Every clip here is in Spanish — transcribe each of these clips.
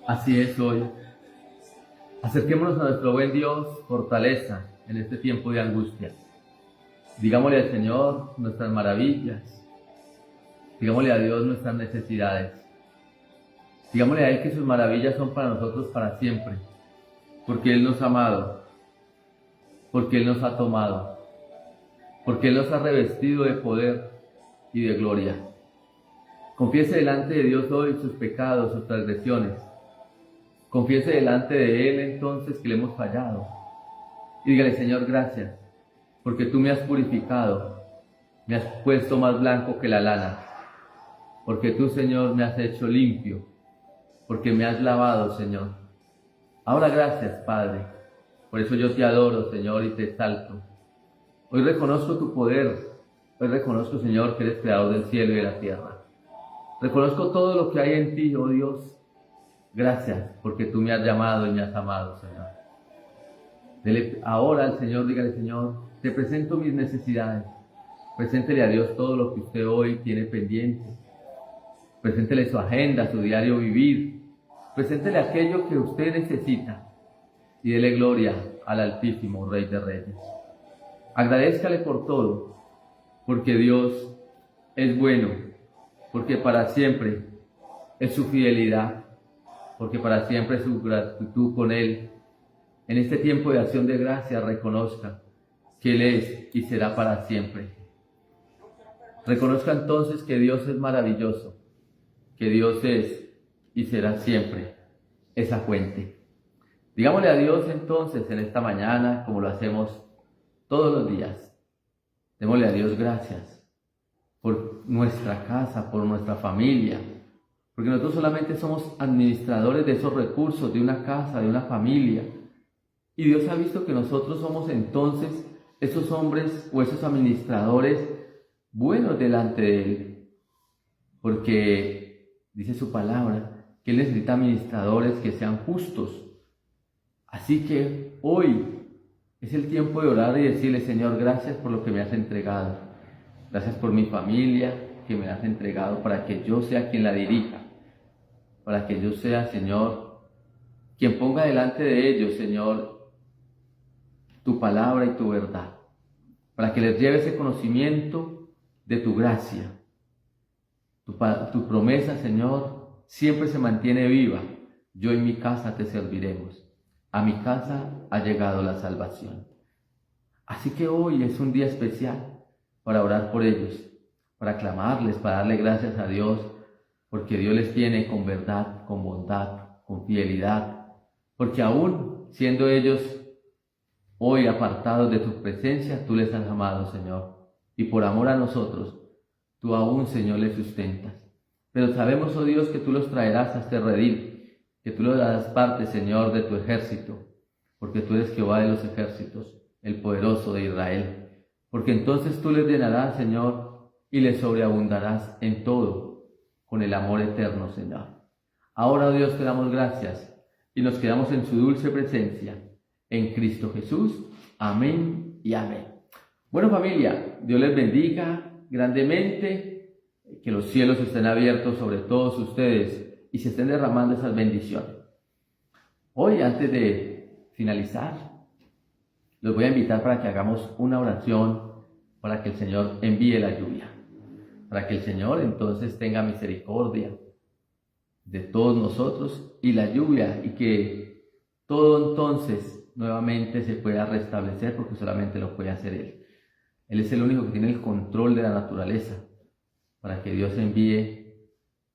Así es hoy. Acerquémonos a nuestro buen Dios, fortaleza en este tiempo de angustia. Digámosle al Señor nuestras maravillas. Digámosle a Dios nuestras necesidades. Digámosle a Él que sus maravillas son para nosotros para siempre. Porque Él nos ha amado. Porque Él nos ha tomado. Porque Él nos ha revestido de poder y de gloria. Confiese delante de Dios hoy sus pecados, sus transgresiones. Confiese delante de Él entonces que le hemos fallado. Y dígale: Señor, gracias, porque tú me has purificado, me has puesto más blanco que la lana. Porque tú, Señor, me has hecho limpio, porque me has lavado, Señor. Ahora gracias, Padre. Por eso yo te adoro, Señor, y te exalto. Hoy reconozco tu poder. Hoy reconozco, Señor, que eres creador del cielo y de la tierra. Reconozco todo lo que hay en ti, oh Dios. Gracias, porque tú me has llamado y me has amado, Señor. Dele ahora al Señor, dígale: Señor, te presento mis necesidades. Preséntele a Dios todo lo que usted hoy tiene pendiente. Preséntele su agenda, su diario vivir. Preséntele aquello que usted necesita. Y dele gloria al Altísimo, Rey de Reyes. Agradézcale por todo, porque Dios es bueno, porque para siempre es su fidelidad, porque para siempre es su gratitud con Él. En este tiempo de acción de gracia reconozca que Él es y será para siempre. Reconozca entonces que Dios es maravilloso, que Dios es y será siempre esa fuente. Digámosle a Dios entonces en esta mañana, como lo hacemos todos los días. Démosle a Dios gracias por nuestra casa, por nuestra familia, porque nosotros solamente somos administradores de esos recursos, de una casa, de una familia. Y Dios ha visto que nosotros somos entonces esos hombres o esos administradores buenos delante de Él. Porque dice su palabra que Él necesita administradores que sean justos. Así que hoy es el tiempo de orar y decirle: Señor, gracias por lo que me has entregado. Gracias por mi familia que me has entregado para que yo sea quien la dirija. Para que yo sea, Señor, quien ponga delante de ellos, Señor, tu palabra y tu verdad. Para que les lleve ese conocimiento de tu gracia. Tu promesa, Señor, siempre se mantiene viva. Yo en mi casa te serviremos. A mi casa ha llegado la salvación. Así que hoy es un día especial para orar por ellos, para clamarles, para darle gracias a Dios, porque Dios les tiene con verdad, con bondad, con fidelidad, porque aún siendo ellos hoy apartados de tu presencia, tú les has amado, Señor, y por amor a nosotros, tú aún, Señor, les sustentas. Pero sabemos, oh Dios, que tú los traerás a este redil, que tú les darás parte, Señor, de tu ejército, porque tú eres Jehová de los ejércitos, el poderoso de Israel. Porque entonces tú les llenarás, Señor, y les sobreabundarás en todo, con el amor eterno, Señor. Ahora, oh Dios, te damos gracias y nos quedamos en su dulce presencia, en Cristo Jesús. Amén y amén. Bueno, familia, Dios les bendiga grandemente, que los cielos estén abiertos sobre todos ustedes y se estén derramando esas bendiciones. Hoy, antes de finalizar, los voy a invitar para que hagamos una oración para que el Señor envíe la lluvia, para que el Señor entonces tenga misericordia de todos nosotros y la lluvia, y que todo entonces nuevamente se pueda restablecer, porque solamente lo puede hacer Él. Él es el único que tiene el control de la naturaleza, para que Dios envíe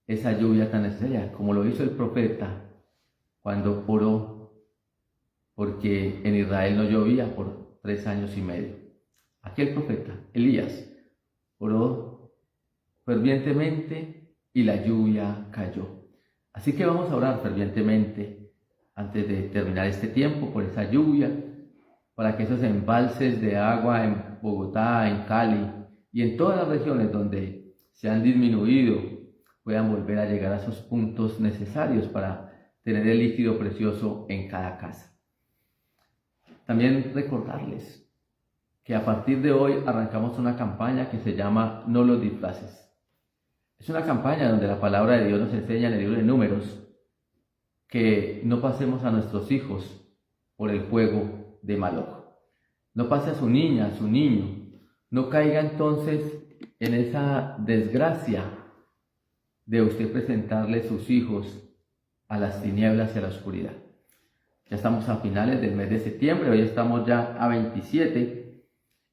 esa lluvia tan necesaria, como lo hizo el profeta cuando oró porque en Israel no llovía por 3 años y medio. Aquel profeta, Elías, oró fervientemente y la lluvia cayó. Así que vamos a orar fervientemente antes de terminar este tiempo por esa lluvia, para que esos embalses de agua en Bogotá, en Cali y en todas las regiones donde se han disminuido puedan volver a llegar a esos puntos necesarios para tener el líquido precioso en cada casa. También recordarles que a partir de hoy arrancamos una campaña que se llama No los disfraces. Es una campaña donde la palabra de Dios nos enseña en el libro de Números que no pasemos a nuestros hijos por el juego de Moloch. No pase a su niña, a su niño. No caiga entonces en esa desgracia de usted presentarle sus hijos a las tinieblas y a la oscuridad. Ya estamos a finales del mes de septiembre, hoy estamos ya a 27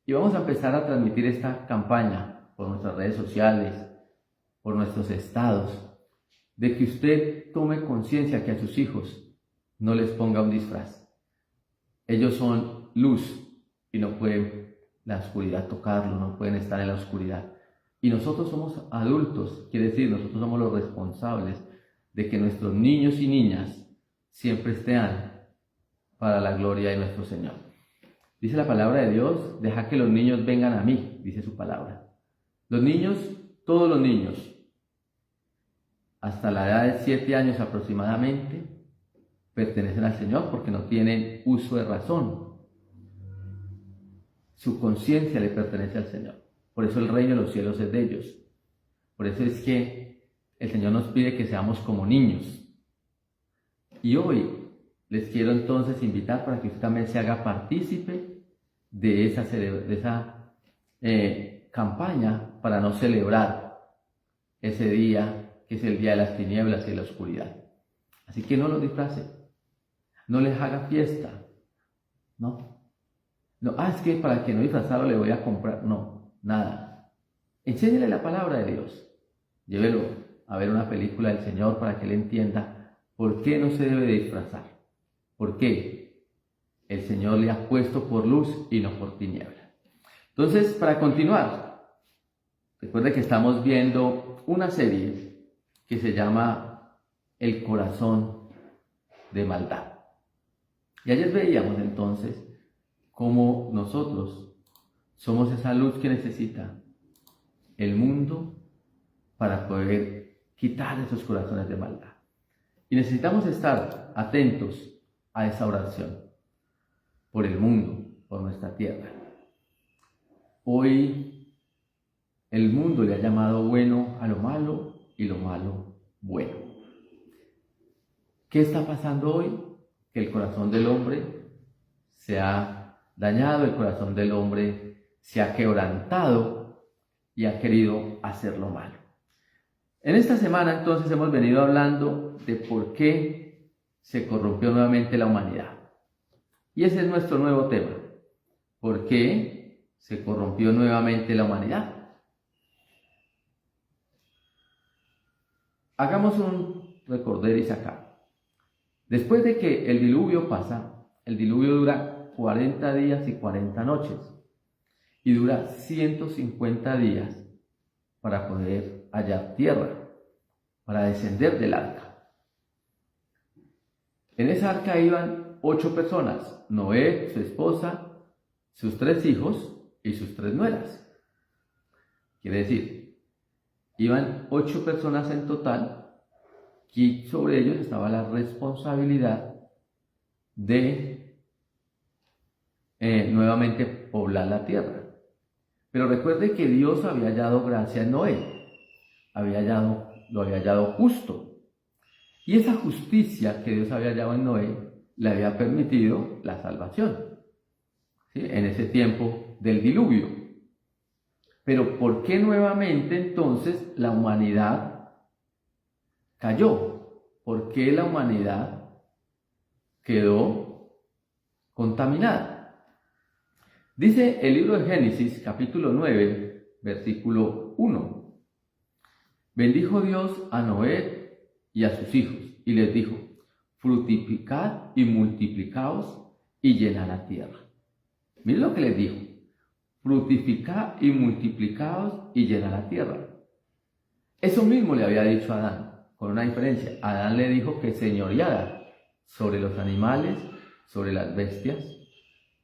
y vamos a empezar a transmitir esta campaña por nuestras redes sociales, por nuestros estados, de que usted tome conciencia que a sus hijos no les ponga un disfraz. Ellos son luz y no pueden la oscuridad tocarlo, no pueden estar en la oscuridad. Y nosotros somos adultos, quiere decir, nosotros somos los responsables de que nuestros niños y niñas siempre estén para la gloria de nuestro Señor. Dice la palabra de Dios, deja que los niños vengan a mí, dice su palabra. Los niños, todos los niños, hasta la edad de 7 años aproximadamente, pertenecen al Señor porque no tienen uso de razón. Su conciencia le pertenece al Señor. Por eso el reino de los cielos es de ellos. Por eso es que el Señor nos pide que seamos como niños. Y hoy les quiero entonces invitar para que usted también se haga partícipe de esa campaña para no celebrar ese día que es el día de las tinieblas y de la oscuridad. Así que no lo disfrace, no les haga fiesta, no, es que para que no disfrazarlo le voy a comprar, no, nada. Enséñele la palabra de Dios, llévelo a ver una película del Señor para que él entienda por qué no se debe de disfrazar, por qué el Señor le ha puesto por luz y no por tiniebla. Entonces, para continuar, recuerde que estamos viendo una serie que se llama El corazón de maldad. Y ayer veíamos entonces cómo nosotros somos esa luz que necesita el mundo para poder quitar esos corazones de maldad. Y necesitamos estar atentos a esa oración por el mundo, por nuestra tierra. Hoy el mundo le ha llamado bueno a lo malo y lo malo bueno. ¿Qué está pasando hoy? Que el corazón del hombre se ha dañado, el corazón del hombre se ha quebrantado y ha querido hacer lo malo. En esta semana entonces hemos venido hablando de por qué se corrompió nuevamente la humanidad. Y ese es nuestro nuevo tema. ¿Por qué se corrompió nuevamente la humanidad? Hagamos un recorderis acá. Después de que el diluvio pasa, el diluvio dura 40 días y 40 noches y dura 150 días para poder hallar tierra, para descender del arca. En esa arca iban 8 personas, Noé, su esposa, sus 3 hijos y sus 3 nueras. Quiere decir, iban 8 personas en total y sobre ellos estaba la responsabilidad de nuevamente poblar la tierra. Pero recuerde que Dios había hallado gracia en Noé, lo había hallado justo. Y esa justicia que Dios había hallado en Noé le había permitido la salvación, ¿sí?, en ese tiempo del diluvio. Pero ¿por qué nuevamente entonces la humanidad cayó? ¿Por qué la humanidad quedó contaminada? Dice el libro de Génesis, capítulo 9, versículo 1. Bendijo Dios a Noé y a sus hijos, y les dijo: fructificad y multiplicaos y llenad la tierra. Miren lo que les dijo: fructificad y multiplicaos y llenad la tierra. Eso mismo le había dicho a Adán, con una diferencia. Adán le dijo que señoreara sobre los animales, sobre las bestias,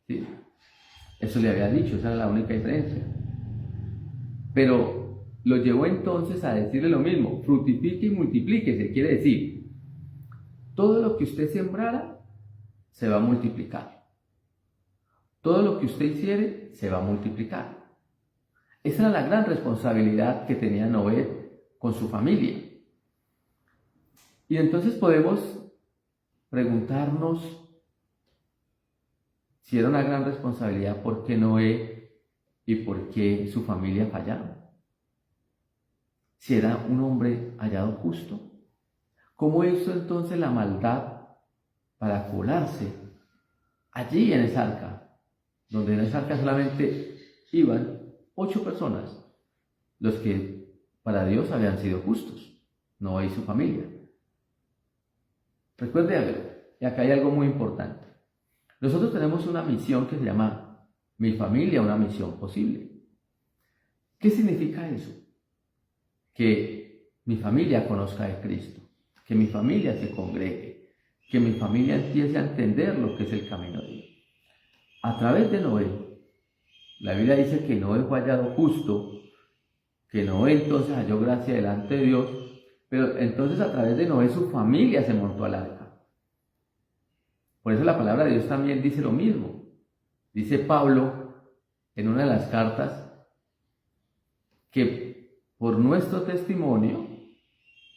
¿sí? Eso le había dicho, esa era la única diferencia. Pero lo llevó entonces a decirle lo mismo: fructifique y multiplíquese. Quiere decir, todo lo que usted sembrara se va a multiplicar. Todo lo que usted hiciere se va a multiplicar. Esa era la gran responsabilidad que tenía Noé con su familia. Y entonces podemos preguntarnos si era una gran responsabilidad por qué Noé y por qué su familia fallaron. Si era un hombre hallado justo, ¿cómo hizo entonces la maldad para colarse allí en esa arca? Donde en esa arca solamente iban 8 personas, los que para Dios habían sido justos, Noé y su familia. Recuerde algo, y acá hay algo muy importante. Nosotros tenemos una misión que se llama Mi familia, una misión posible. ¿Qué significa eso? Que mi familia conozca de Cristo, que mi familia se congregue, que mi familia empiece a entender lo que es el camino de Dios. A través de Noé, la Biblia dice que Noé fue hallado justo, que Noé entonces halló gracia delante de Dios, pero entonces a través de Noé su familia se montó al arca. Por eso la palabra de Dios también dice lo mismo. Dice Pablo en una de las cartas que por nuestro testimonio,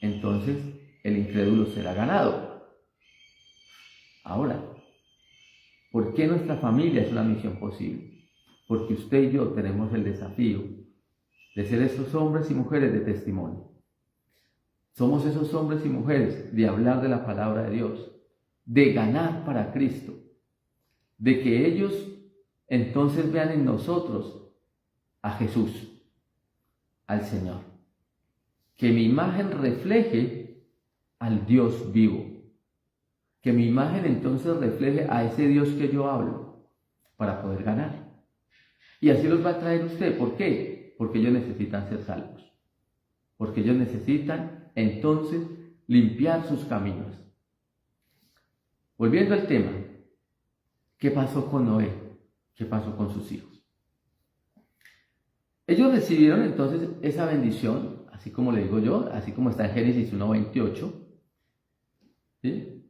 entonces el incrédulo será ganado. Ahora, ¿por qué nuestra familia es una misión posible? Porque usted y yo tenemos el desafío de ser esos hombres y mujeres de testimonio. Somos esos hombres y mujeres de hablar de la palabra de Dios, de ganar para Cristo, de que ellos entonces vean en nosotros a Jesús, al Señor. Que mi imagen refleje al Dios vivo. Que mi imagen entonces refleje a ese Dios que yo hablo para poder ganar. Y así los va a traer usted. ¿Por qué? Porque ellos necesitan ser salvos. Porque ellos necesitan entonces limpiar sus caminos. Volviendo al tema, ¿qué pasó con Noé? ¿Qué pasó con sus hijos? Ellos recibieron entonces esa bendición, así como le digo yo, así como está en Génesis 1:28. ¿Sí?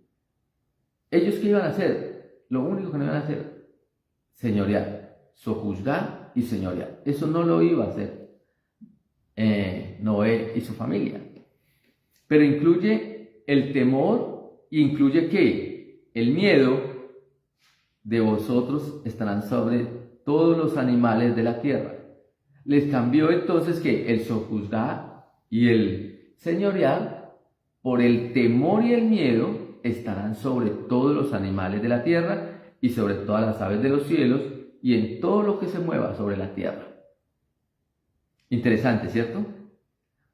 ¿Ellos qué iban a hacer? Lo único que no iban a hacer, señorear, sojuzgar y señorear. Eso no lo iba a hacer Noé y su familia. Pero incluye el temor y incluye ¿qué? El miedo de vosotros estarán sobre todos los animales de la tierra. Les cambió entonces que el sojuzgar y el señorear por el temor y el miedo estarán sobre todos los animales de la tierra y sobre todas las aves de los cielos y en todo lo que se mueva sobre la tierra. Interesante, ¿cierto?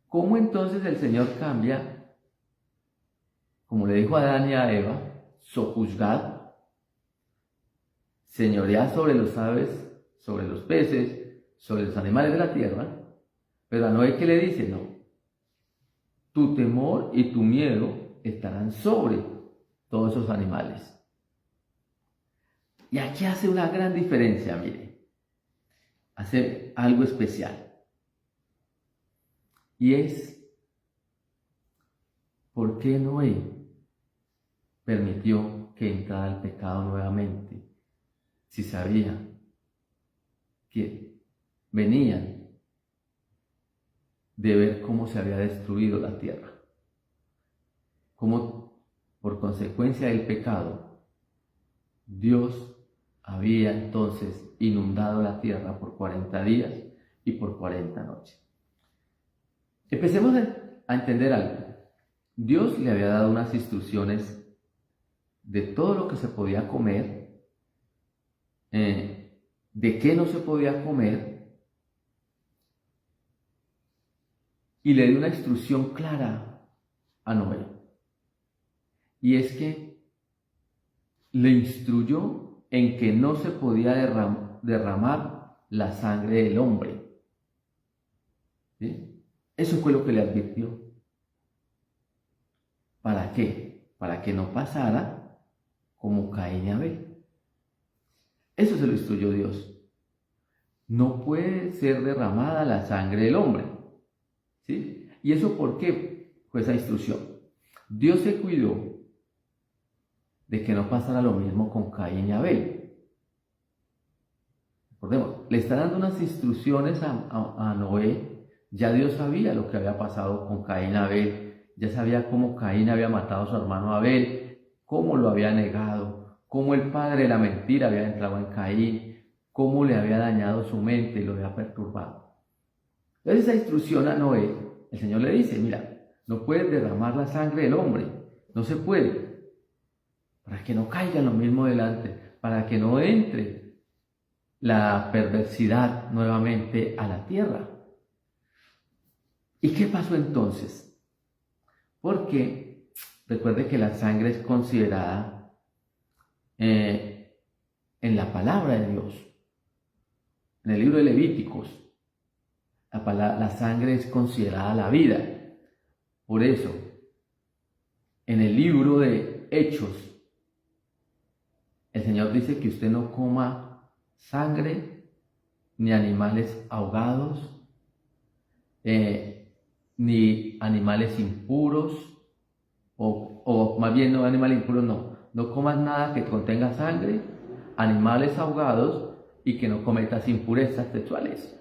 ¿Cómo entonces el Señor cambia, como le dijo a Adán y a Eva, sojuzgad, señoread sobre los aves, sobre los peces, sobre los animales de la tierra? Pero a Noé, ¿qué le dice? No. Tu temor y tu miedo estarán sobre todos esos animales. Y aquí hace una gran diferencia, mire. Hace algo especial. Y es, ¿por qué Noé permitió que entrara el pecado nuevamente? Si sabía que venían de ver cómo se había destruido la tierra, cómo por consecuencia del pecado Dios había entonces inundado la tierra por 40 días y por 40 noches. Empecemos a entender algo. Dios le había dado unas instrucciones de todo lo que se podía comer, de qué no se podía comer, y le dio una instrucción clara a Noé. Y es que le instruyó en que no se podía derramar la sangre del hombre. ¿Sí? Eso fue lo que le advirtió. ¿Para qué? Para que no pasara como Caín y Abel. Eso se lo instruyó Dios. No puede ser derramada la sangre del hombre. ¿Sí? ¿Y eso por qué fue esa instrucción? Dios se cuidó de que no pasara lo mismo con Caín y Abel. Recordemos, le está dando unas instrucciones a Noé. Ya Dios sabía lo que había pasado con Caín y Abel. Ya sabía cómo Caín había matado a su hermano Abel. cómo lo había negado, cómo el padre de la mentira había entrado en Caín, cómo le había dañado su mente y lo había perturbado. Entonces esa instrucción a Noé, el Señor le dice, mira, no puedes derramar la sangre del hombre, no se puede, para que no caiga lo mismo delante, para que no entre la perversidad nuevamente a la tierra. ¿Y qué pasó entonces? Porque recuerde que la sangre es considerada en la palabra de Dios, en el libro de Levíticos, la sangre es considerada la vida. Por eso, en el libro de Hechos, el Señor dice que usted no coma sangre, ni animales ahogados, ni animales impuros, o más bien no animales impuros, no comas nada que contenga sangre, animales ahogados y que no cometas impurezas sexuales.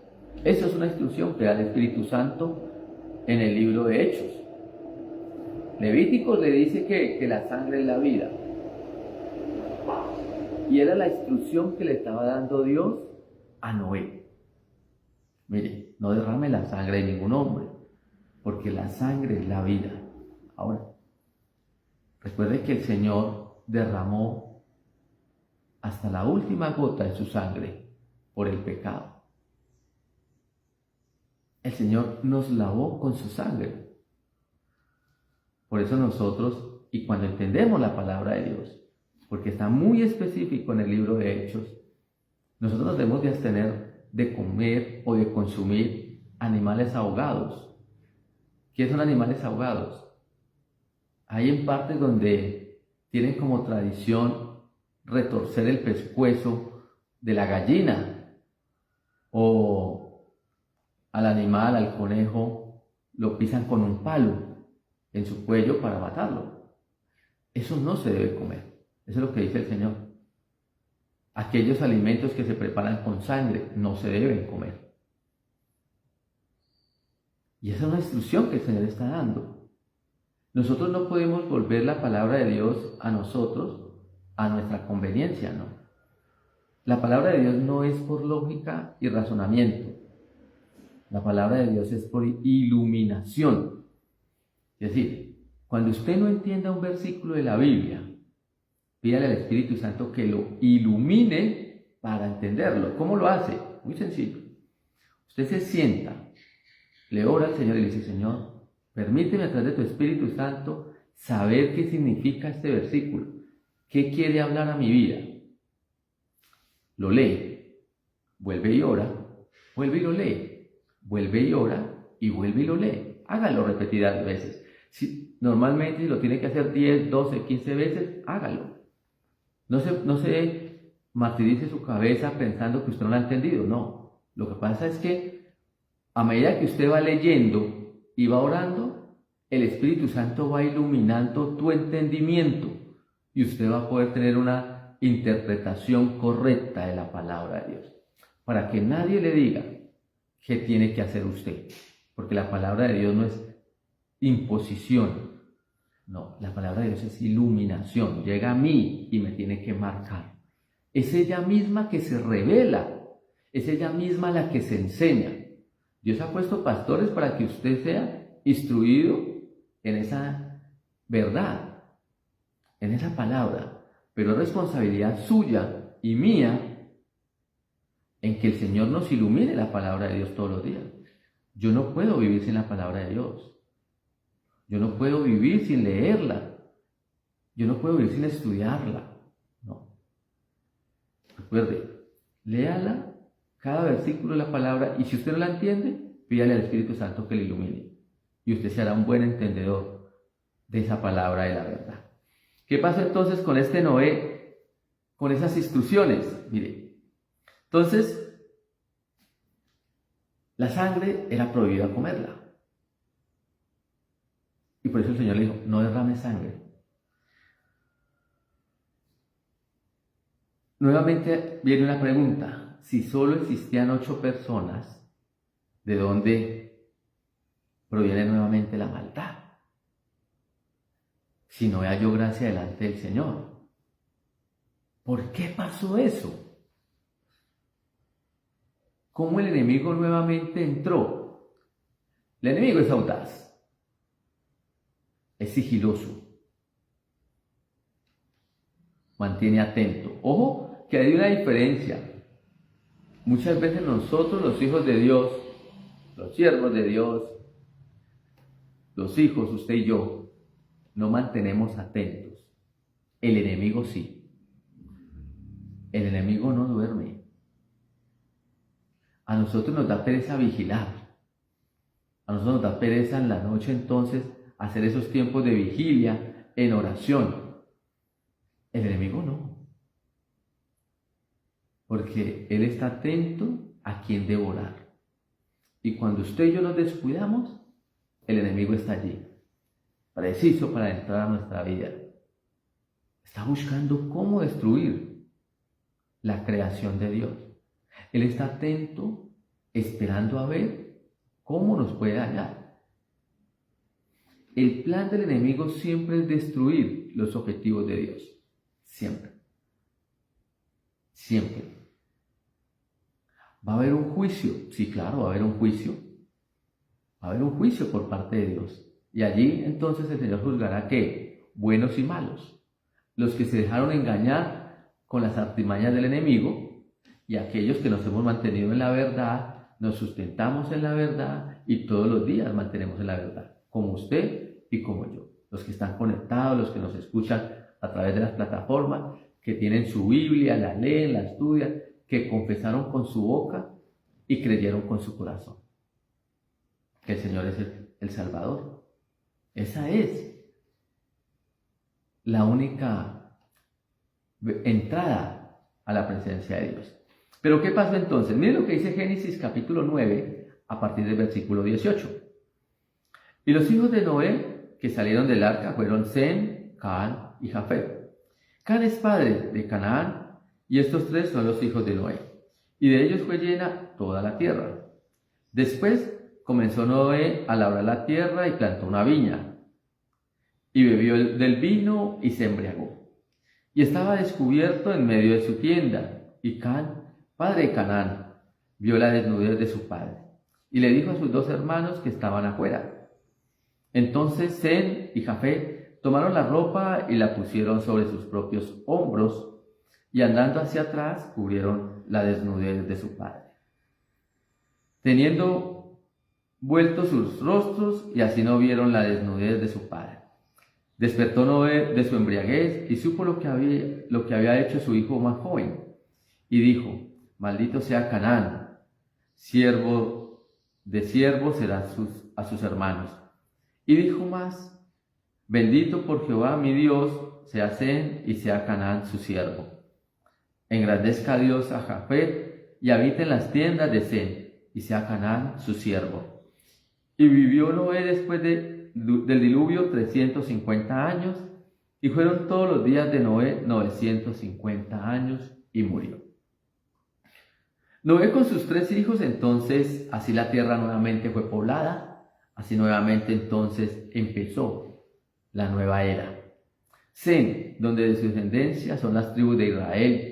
Eso es una instrucción que da el Espíritu Santo en el libro de Hechos. Levíticos le dice que la sangre es la vida. Y era la instrucción que le estaba dando Dios a Noé. Mire, no derrame la sangre de ningún hombre, porque la sangre es la vida. Ahora, recuerde que el Señor derramó hasta la última gota de su sangre por el pecado. El Señor nos lavó con su sangre. Por eso nosotros, y cuando entendemos la palabra de Dios, porque está muy específico en el libro de Hechos, nosotros nos debemos de abstener de comer o de consumir animales ahogados. ¿Qué son animales ahogados? Hay en partes donde tienen como tradición retorcer el pescuezo de la gallina, o al animal, al conejo, lo pisan con un palo en su cuello para matarlo. Eso no se debe comer. Eso es lo que dice el Señor. Aquellos alimentos que se preparan con sangre no se deben comer. Y esa es una instrucción que el Señor está dando. Nosotros no podemos volver la palabra de Dios a nosotros, a nuestra conveniencia, no. La palabra de Dios no es por lógica y razonamiento. La palabra de Dios es por iluminación. Es decir, cuando usted no entienda un versículo de la Biblia, pídale al Espíritu Santo que lo ilumine para entenderlo. ¿Cómo lo hace? Muy sencillo. Usted se sienta, le ora al Señor y le dice, Señor, permíteme a través de tu Espíritu Santo saber qué significa este versículo. ¿Qué quiere hablar a mi vida? Lo lee, vuelve y ora, vuelve y lo lee. Vuelve y ora y vuelve y lo lee. Hágalo repetidas veces. Normalmente si lo tiene que hacer 10, 12, 15 veces, hágalo. No se martirice su cabeza pensando que usted no lo ha entendido. No. Lo que pasa es que a medida que usted va leyendo y va orando, el Espíritu Santo va iluminando tu entendimiento y usted va a poder tener una interpretación correcta de la palabra de Dios. Para que nadie le diga qué tiene que hacer usted, porque la palabra de Dios no es imposición, no, la palabra de Dios es iluminación, llega a mí y me tiene que marcar. Es ella misma que se revela, es ella misma la que se enseña. Dios ha puesto pastores para que usted sea instruido en esa verdad, en esa palabra, pero es responsabilidad suya y mía en que el Señor nos ilumine la palabra de Dios todos los días. Yo no puedo vivir sin la palabra de Dios. Yo no puedo vivir sin leerla. Yo no puedo vivir sin estudiarla. No. Recuerde, léala, cada versículo de la palabra, y si usted no la entiende, pídale al Espíritu Santo que le ilumine. Y usted será un buen entendedor de esa palabra de la verdad. ¿Qué pasa entonces con este Noé? Con esas instrucciones. Mire. Entonces, la sangre era prohibida comerla. Y por eso el Señor le dijo, no derrame sangre. Nuevamente viene una pregunta. Si solo existían 8 personas, ¿de dónde proviene nuevamente la maldad? si Noé halló gracia delante del Señor. ¿Por qué pasó eso? ¿Cómo el enemigo nuevamente entró? El enemigo es audaz, es sigiloso, mantiene atento. Ojo, que hay una diferencia. Muchas veces nosotros, los hijos de Dios, los siervos de Dios, los hijos, usted y yo, no mantenemos atentos. El enemigo sí. El enemigo no duerme. A nosotros nos da pereza vigilar. A nosotros nos da pereza en la noche entonces hacer esos tiempos de vigilia en oración. El enemigo no. Porque él está atento a quien devorar. Y cuando usted y yo nos descuidamos, el enemigo está allí, preciso para entrar a nuestra vida. Está buscando cómo destruir la creación de Dios. Él está atento, esperando a ver cómo nos puede dañar. El plan del enemigo siempre es destruir los objetivos de Dios. Siempre. Siempre. ¿Va a haber un juicio? Sí, claro, va a haber un juicio. Va a haber un juicio por parte de Dios. Y allí entonces el Señor juzgará ¿qué? Buenos y malos. Los que se dejaron engañar con las artimañas del enemigo y aquellos que nos hemos mantenido en la verdad, nos sustentamos en la verdad y todos los días mantenemos en la verdad, como usted y como yo. Los que están conectados, los que nos escuchan a través de las plataformas, que tienen su Biblia, la leen, la estudian, que confesaron con su boca y creyeron con su corazón que el Señor es el Salvador. Esa es la única entrada a la presencia de Dios. Pero ¿qué pasó entonces? Miren lo que dice Génesis capítulo 9 a partir del versículo 18. Y los hijos de Noé que salieron del arca fueron Sem, Cam y Jafet. Cam es padre de Canaán, y estos tres son los hijos de Noé. Y de ellos fue llena toda la tierra. Después comenzó Noé a labrar la tierra y plantó una viña. Y bebió del vino y se embriagó. Y estaba descubierto en medio de su tienda. Y Cam, padre de Canaán, vio la desnudez de su padre. Y le dijo a sus dos hermanos que estaban afuera. Entonces Sem y Jafet tomaron la ropa y la pusieron sobre sus propios hombros, y andando hacia atrás cubrieron la desnudez de su padre, teniendo vueltos sus rostros, y así no vieron la desnudez de su padre. Despertó Noé de su embriaguez y supo lo que había hecho su hijo más joven, y dijo: maldito sea Canaán, siervo de siervos será a sus hermanos. Y dijo más: bendito por Jehová mi Dios sea Sem y sea Canaán su siervo. Engrandezca a Dios a Jafet y habite en las tiendas de Sem y sea Canaán su siervo. Y vivió Noé después del diluvio 350 años, y fueron todos los días de Noé 950 años, y murió. Noé con sus tres hijos, entonces así la tierra nuevamente fue poblada, así nuevamente entonces empezó la nueva era. Sem, donde de su descendencia son las tribus de Israel.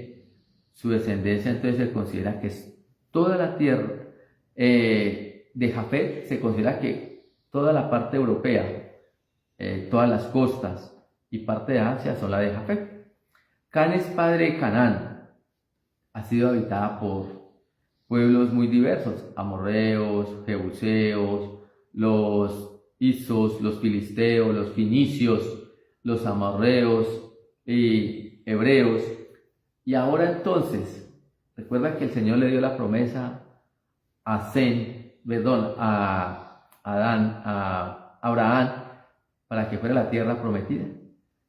Su descendencia entonces se considera que es toda la tierra. De Jafet se considera que toda la parte europea, todas las costas y parte de Asia son la de Jafet. Cam es padre de Canaán. Ha sido habitada por pueblos muy diversos: amorreos, jebuseos, los isos, los filisteos, los finicios, los amorreos y hebreos. Y ahora entonces, recuerda que el Señor le dio la promesa a Abraham, para que fuera la tierra prometida.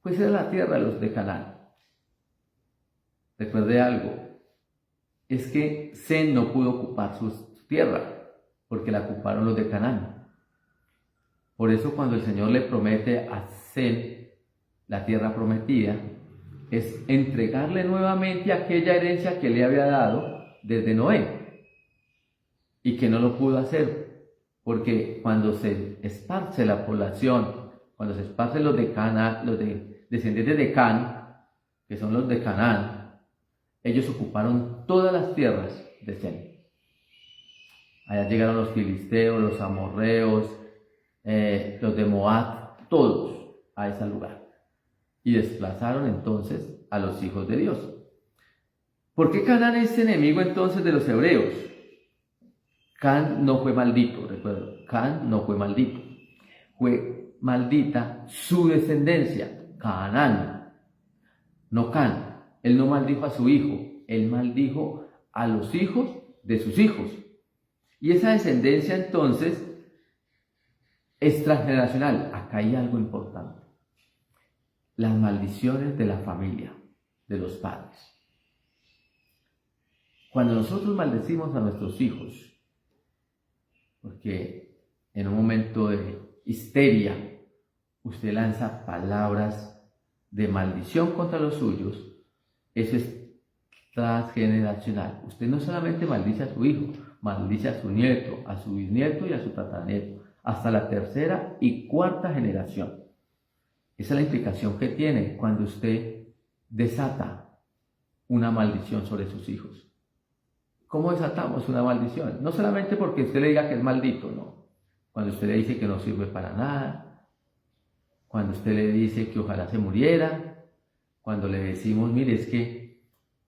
Pues era la tierra de los de Canaán. Recuerde algo, es que Sem no pudo ocupar su tierra, porque la ocuparon los de Canaán. Por eso cuando el Señor le promete a Sem la tierra prometida, es entregarle nuevamente aquella herencia que le había dado desde Noé, y que no lo pudo hacer, porque cuando se esparce la población, cuando se esparcen los de Canaán, los de descendientes de Can, que son los de Canaán, ellos ocuparon todas las tierras de Sem. Allá llegaron los filisteos, los amorreos, los de Moab, todos a ese lugar. Y desplazaron entonces a los hijos de Dios. ¿Por qué Canaán es enemigo entonces de los hebreos? Can no fue maldito, recuerdo. Can no fue maldito. Fue maldita su descendencia, Canaán. No Can. Él no maldijo a su hijo, él maldijo a los hijos de sus hijos. Y esa descendencia entonces es transgeneracional. Acá hay algo importante. Las maldiciones de la familia, de los padres. Cuando nosotros maldecimos a nuestros hijos, porque en un momento de histeria usted lanza palabras de maldición contra los suyos, eso es transgeneracional. Usted no solamente maldice a su hijo, maldice a su nieto, a su bisnieto y a su tataranieto, hasta la tercera y cuarta generación. Esa es la implicación que tiene cuando usted desata una maldición sobre sus hijos. ¿Cómo desatamos una maldición? No solamente porque usted le diga que es maldito, no. Cuando usted le dice que no sirve para nada, cuando usted le dice que ojalá se muriera, cuando le decimos, mire, es que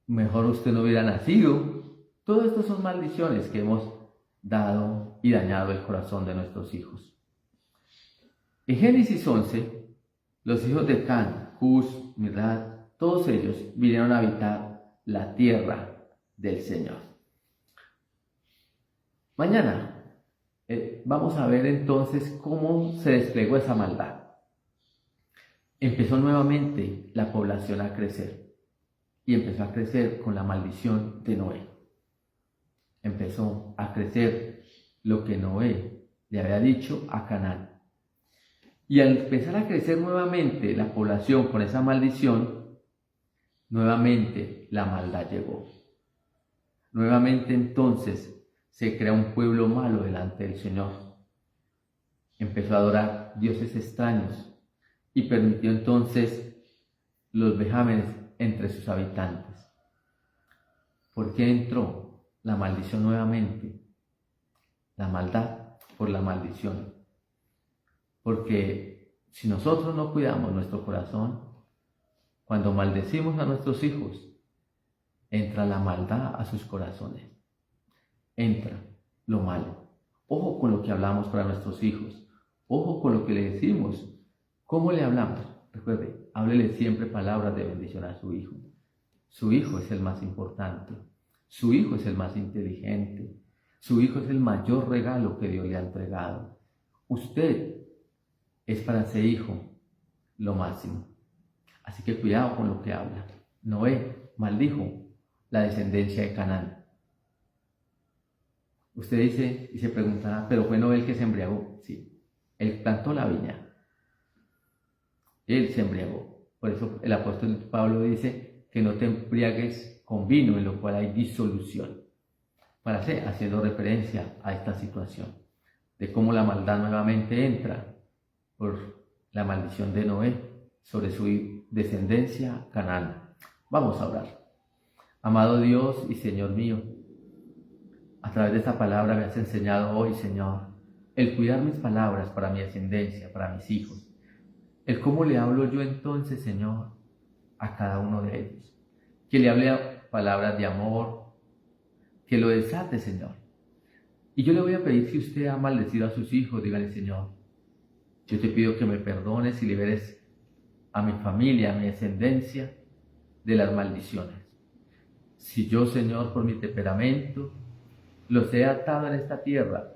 mejor usted no hubiera nacido. Todo esto son maldiciones que hemos dado y dañado el corazón de nuestros hijos. En Génesis 11, los hijos de Can, Cus, Mirad, todos ellos vinieron a habitar la tierra del Señor. Mañana vamos a ver entonces cómo se desplegó esa maldad. Empezó nuevamente la población a crecer y empezó a crecer con la maldición de Noé. Empezó a crecer lo que Noé le había dicho a Canaán. Y al empezar a crecer nuevamente la población con esa maldición, nuevamente la maldad llegó. Nuevamente entonces se crea un pueblo malo delante del Señor. Empezó a adorar dioses extraños y permitió entonces los vejámenes entre sus habitantes. ¿Por qué entró la maldición nuevamente? La maldad por la maldición. Porque si nosotros no cuidamos nuestro corazón, cuando maldecimos a nuestros hijos, entra la maldad a sus corazones. Entra lo malo. Ojo con lo que hablamos para nuestros hijos. Ojo con lo que le decimos. ¿Cómo le hablamos? Recuerde, háblele siempre palabras de bendición a su hijo. Su hijo es el más importante. Su hijo es el más inteligente. Su hijo es el mayor regalo que Dios le ha entregado. Usted es para ese hijo lo máximo. Así que cuidado con lo que habla. Noé maldijo la descendencia de Canaán. Usted dice y se preguntará, ¿pero fue Noé el que se embriagó? Sí, él plantó la viña. Él se embriagó. Por eso el apóstol Pablo dice que no te embriagues con vino, en lo cual hay disolución. Haciendo referencia a esta situación, de cómo la maldad nuevamente entra por la maldición de Noé sobre su descendencia Canaán. Vamos a orar. Amado Dios y Señor mío, a través de esta palabra me has enseñado hoy, Señor, el cuidar mis palabras para mi descendencia, para mis hijos. El cómo le hablo yo entonces, Señor, a cada uno de ellos. Que le hable palabras de amor, que lo desate, Señor. Y yo le voy a pedir, si usted ha maldecido a sus hijos, dígale, Señor, yo te pido que me perdones y liberes a mi familia, a mi descendencia, de las maldiciones. Si yo, Señor, por mi temperamento, los he atado en esta tierra,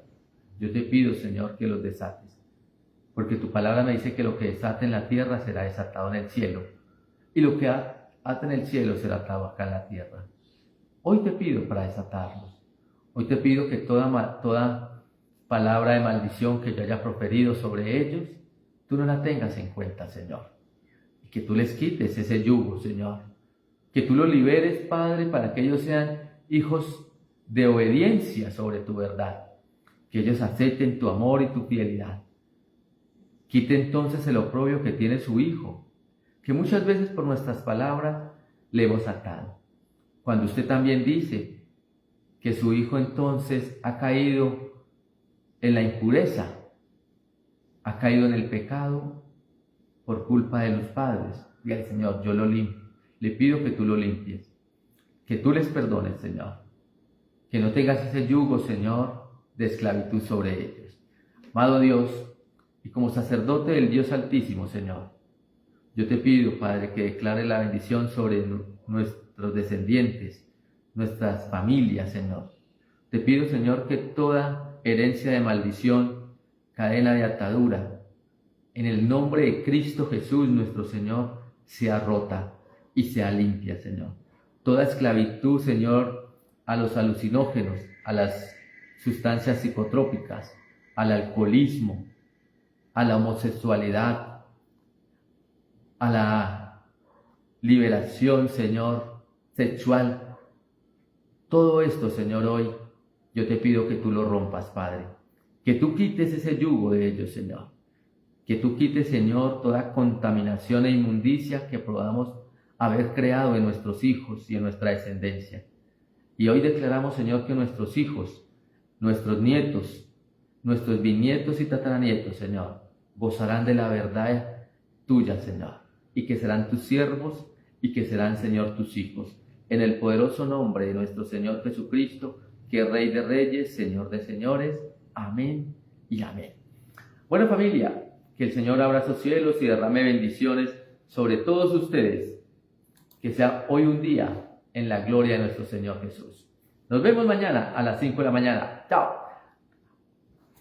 yo te pido, Señor, que los desates. Porque tu palabra me dice que lo que desate en la tierra será desatado en el cielo. Y lo que ata en el cielo será atado acá en la tierra. Hoy te pido para desatarlos. Hoy te pido que toda palabra de maldición que yo haya proferido sobre ellos, tú no la tengas en cuenta, Señor. Y que tú les quites ese yugo, Señor. Que tú los liberes, Padre, para que ellos sean hijos de obediencia sobre tu verdad. Que ellos acepten tu amor y tu fidelidad. Quite entonces el oprobio que tiene su Hijo, que muchas veces por nuestras palabras le hemos atado. Cuando usted también dice que su Hijo entonces ha caído en la impureza, ha caído en el pecado por culpa de los padres. Diga al Señor, yo lo limpio. Le pido que tú lo limpies, que tú les perdones, Señor. Que no tengas ese yugo, Señor, de esclavitud sobre ellos. Amado Dios, y como sacerdote del Dios Altísimo, Señor, yo te pido, Padre, que declare la bendición sobre nuestros descendientes, nuestras familias, Señor. Te pido, Señor, que toda herencia de maldición, cadena de atadura, en el nombre de Cristo Jesús, nuestro Señor, sea rota y sea limpia, Señor. Toda esclavitud, Señor, a los alucinógenos, a las sustancias psicotrópicas, al alcoholismo, a la homosexualidad, a la liberación, Señor, sexual. Todo esto, Señor, hoy yo te pido que tú lo rompas, Padre. Que tú quites ese yugo de ellos, Señor. Que tú quites, Señor, toda contaminación e inmundicia que podamos haber creado en nuestros hijos y en nuestra descendencia. Y hoy declaramos, Señor, que nuestros hijos, nuestros nietos, nuestros bisnietos y tataranietos, Señor, gozarán de la verdad tuya, Señor, y que serán tus siervos y que serán, Señor, tus hijos. En el poderoso nombre de nuestro Señor Jesucristo, que es Rey de Reyes, Señor de Señores. Amén y amén. Bueno, familia, que el Señor abra sus cielos y derrame bendiciones sobre todos ustedes. Que sea hoy un día en la gloria de nuestro Señor Jesús. Nos vemos mañana a las 5 de la mañana. ¡Chao!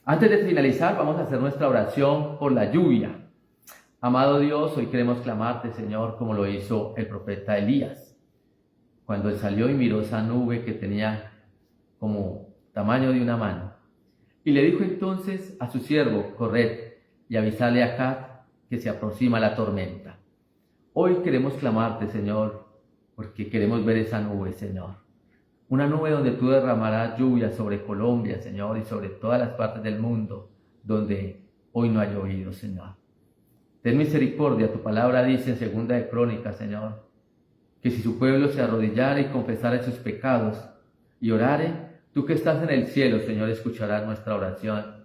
Antes de finalizar, vamos a hacer nuestra oración por la lluvia. Amado Dios, hoy queremos clamarte, Señor, como lo hizo el profeta Elías. Cuando él salió y miró esa nube que tenía como tamaño de una mano. Y le dijo entonces a su siervo, corred y avisale a Acab que se aproxima la tormenta. Hoy queremos clamarte, Señor, porque queremos ver esa nube, Señor. Una nube donde tú derramarás lluvia sobre Colombia, Señor, y sobre todas las partes del mundo donde hoy no ha llovido, Señor. Ten misericordia, tu palabra dice en 2 de Crónicas, Señor, que si su pueblo se arrodillara y confesara sus pecados y orare, tú que estás en el cielo, Señor, escucharás nuestra oración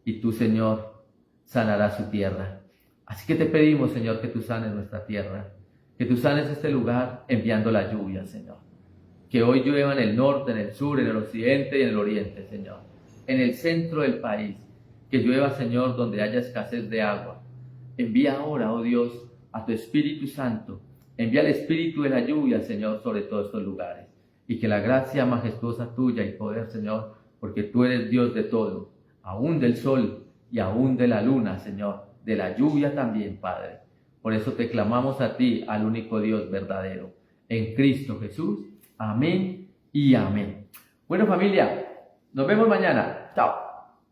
y tú, Señor, sanarás su tierra. Así que te pedimos, Señor, que tú sanes nuestra tierra, que tú sanes este lugar enviando la lluvia, Señor. Que hoy llueva en el norte, en el sur, en el occidente y en el oriente, Señor. En el centro del país, que llueva, Señor, donde haya escasez de agua. Envía ahora, oh Dios, a tu Espíritu Santo. Envía el Espíritu de la lluvia, Señor, sobre todos estos lugares. Y que la gracia majestuosa tuya y poder, Señor, porque tú eres Dios de todo, aún del sol y aún de la luna, Señor, de la lluvia también, Padre. Por eso te clamamos a ti, al único Dios verdadero, en Cristo Jesús. Amén y amén. Bueno, familia, nos vemos mañana. Chao.